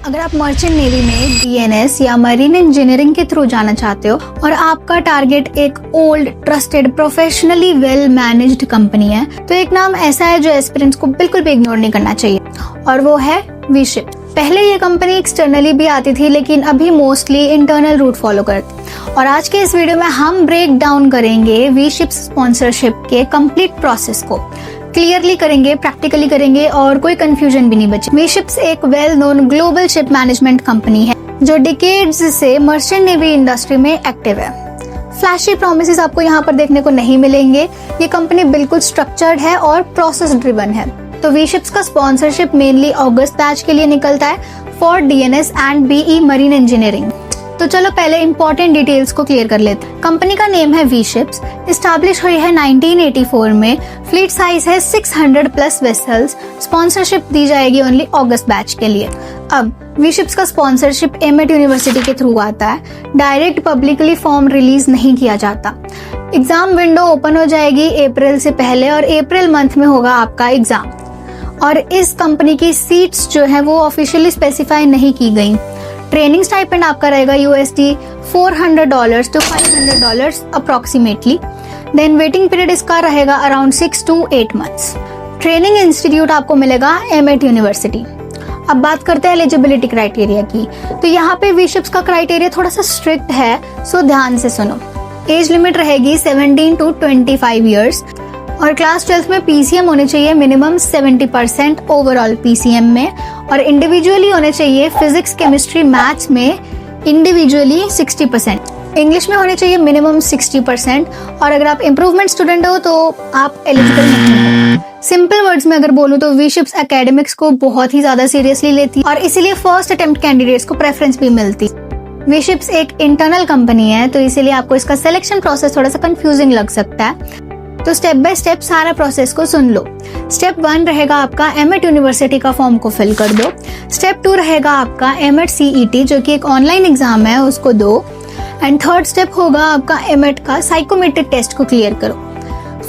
अगर आप merchant navy में डीएनएस या मरीन इंजीनियरिंग के थ्रू जाना चाहते हो और आपका टारगेट एक old trusted professionally well managed company है, तो एक नाम ऐसा है जो एस्पिरेंट्स को बिल्कुल भी इग्नोर नहीं करना चाहिए, और वो है वी-शिप्स। पहले ये कंपनी एक्सटर्नली भी आती थी, लेकिन अभी मोस्टली इंटरनल रूट फॉलो करती। और आज के इस वीडियो में हम ब्रेक डाउन करेंगे वी-शिप्स स्पॉन्सरशिप के कंप्लीट प्रोसेस को, क्लियरली करेंगे, प्रैक्टिकली करेंगे और कोई कंफ्यूजन भी नहीं बचे। वी-शिप्स एक well known global ship management company है जो डिकेड्स से मर्चेंट नेवी इंडस्ट्री में एक्टिव है। फ्लैशी प्रॉमिसेस आपको यहाँ पर देखने को नहीं मिलेंगे। ये कंपनी बिल्कुल स्ट्रक्चर्ड है और प्रोसेस ड्रिवन है। तो वी-शिप्स का स्पॉन्सरशिप मेनली अगस्त बैच के लिए निकलता है for DNS and BE marine engineering. तो चलो पहले इंपॉर्टेंट डिटेल्स को क्लियर कर लेते हैं। कंपनी का नेम है वी-शिप्स, एस्टैब्लिश हुई है 1984 में, फ्लीट साइज है 600 प्लस वेसल्स। स्पॉन्सरशिप दी जाएगी ओनली अगस्त बैच के लिए। अब वी-शिप्स का स्पॉन्सरशिप एमएट यूनिवर्सिटी के थ्रू आता है, डायरेक्ट पब्लिकली फॉर्म रिलीज नहीं किया जाता। एग्जाम विंडो ओपन हो जाएगी अप्रैल से पहले और अप्रैल मंथ में होगा आपका एग्जाम। और इस कंपनी की सीट्स जो है वो ऑफिशियली स्पेसिफाई नहीं की गई। ट्रेनिंग स्टाइपेंड आपका रहेगा USD $400 to $500 approximately. Then waiting period इसका रहेगा around 6 to 8 months। Training institute आपको मिलेगा एमएट यूनिवर्सिटी। अब बात करते हैं एलिजिबिलिटी क्राइटेरिया की। तो यहाँ पे वी-शिप्स का क्राइटेरिया थोड़ा सा स्ट्रिक्ट है, सो ध्यान से सुनो। एज लिमिट रहेगी 17 to 25 ईयर्स और क्लास 12th में PCM होने चाहिए मिनिमम 70% ओवरऑल PCM में, और इंडिविजुअली होने चाहिए फिजिक्स केमिस्ट्री मैथ्स में इंडिविजुअली 60%। इंग्लिश में होने चाहिए मिनिमम 60%, और अगर आप इम्प्रूवमेंट स्टूडेंट हो तो आप एलिजिबल नहीं हो। सिंपल वर्ड्स में अगर बोलूं तो वी-शिप्स एकेडमिक्स को बहुत ही ज्यादा सीरियसली लेती और इसीलिए फर्स्ट अटेम्प्ट कैंडिडेट्स को प्रेफरेंस भी मिलती। वी-शिप्स एक इंटरनल कंपनी है, तो इसीलिए आपको इसका सिलेक्शन प्रोसेस थोड़ा सा कंफ्यूजिंग लग सकता है। तो स्टेप बाय स्टेप सारा प्रोसेस को सुन लो। स्टेप 1 रहेगा आपका एमएट यूनिवर्सिटी का फॉर्म को फिल कर दो। स्टेप 2 रहेगा आपका एमएट CET जो कि एक ऑनलाइन एग्जाम है, उसको दो। एंड थर्ड स्टेप होगा आपका एमएट का साइकोमेट्रिक टेस्ट को क्लियर करो।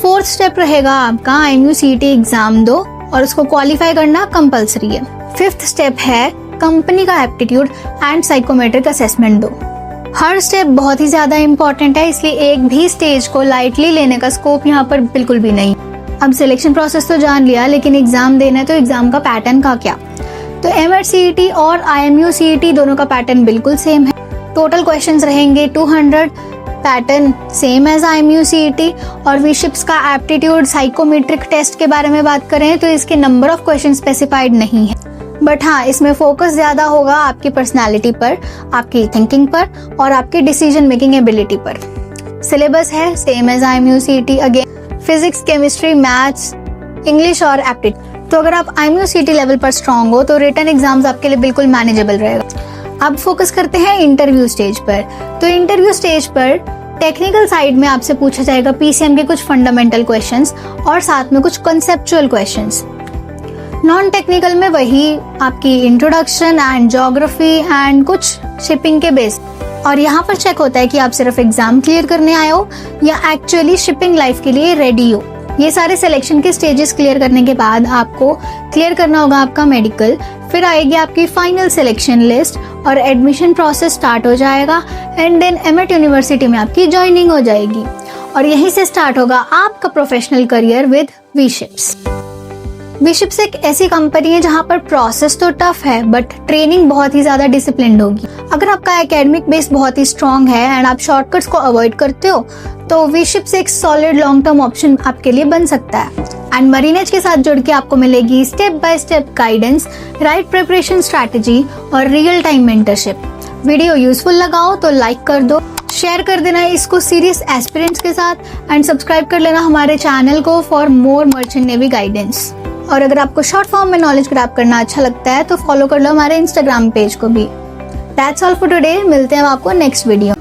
फोर्थ स्टेप रहेगा आपका IMU CET एग्जाम दो और उसको क्वालिफाई करना कंपलसरी है। फिफ्थ स्टेप है कंपनी का एप्टीट्यूड एंड साइकोमेट्रिक असेसमेंट दो। हर स्टेप बहुत ही ज्यादा इंपॉर्टेंट है, इसलिए एक भी स्टेज को लाइटली लेने का स्कोप यहाँ पर बिल्कुल भी नहीं। अब सिलेक्शन प्रोसेस तो जान लिया, लेकिन एग्जाम देना है तो एग्जाम का पैटर्न का क्या। तो एमएट CET और IMU CET दोनों का पैटर्न बिल्कुल सेम है। टोटल क्वेश्चंस रहेंगे 200, pattern same as IMU CET। और वी-शिप्स का एप्टीट्यूड साइकोमेट्रिक टेस्ट के बारे में बात करें तो इसके नंबर ऑफ क्वेश्चन स्पेसिफाइड नहीं है, बट हाँ इसमें फोकस ज्यादा होगा आपकी पर्सनालिटी पर, आपकी थिंकिंग पर और आपकी डिसीजन मेकिंग एबिलिटी पर। सिलेबस है same as IMU CET, again physics chemistry maths English और एप्टीट्यूड। तो अगर आप IMU CET लेवल पर स्ट्रांग हो तो रिटन एग्जाम्स आपके लिए बिल्कुल मैनेजेबल रहेगा। अब फोकस करते हैं इंटरव्यू स्टेज पर। तो इंटरव्यू स्टेज पर टेक्निकल साइड में आपसे पूछा जाएगा PCM के कुछ फंडामेंटल क्वेश्चंस और साथ में कुछ कॉन्सेप्चुअल क्वेश्चंस। नॉन टेक्निकल में वही आपकी इंट्रोडक्शन एंड ज्योग्राफी एंड कुछ शिपिंग के बेस। और यहाँ पर चेक होता है कि आप सिर्फ एग्जाम क्लियर करने आए हो या एक्चुअली शिपिंग लाइफ के लिए रेडी हो। ये सारे सिलेक्शन के स्टेजेस क्लियर करने के बाद आपको क्लियर करना होगा आपका मेडिकल, फिर आएगी आपकी फाइनल सिलेक्शन लिस्ट और एडमिशन प्रोसेस स्टार्ट हो जाएगा। एंड देन एमएट यूनिवर्सिटी में आपकी ज्वाइनिंग हो जाएगी और यहीं से स्टार्ट होगा आपका professional career with we-ships. We-ships एक ऐसी कंपनी है जहाँ पर प्रोसेस तो टफ है, बट ट्रेनिंग बहुत ही ज्यादा डिसिप्लिन्ड होगी। अगर आपका एकेडमिक बेस बहुत ही स्ट्रॉन्ग है एंड आप शॉर्टकट्स को अवॉइड करते हो तो वी-शिप्स एक सॉलिड लॉन्ग टर्म ऑप्शन आपके लिए बन सकता है। एंड मरीनेज के साथ जुड़ के आपको मिलेगी step by step guidance, right preparation strategy और real time mentorship. Video useful लगाओ तो लाइक कर दो, शेयर कर देना इसको सीरियस एस्पिरेंट्स के साथ एंड सब्सक्राइब कर लेना हमारे चैनल को for more merchant navy guidance. और अगर आपको शॉर्ट फॉर्म में नॉलेज ग्रैब करना अच्छा लगता है तो फॉलो कर लो हमारे इंस्टाग्राम पेज को भी। दैट्स ऑल फॉर टुडे, मिलते हैं आपको नेक्स्ट वीडियो।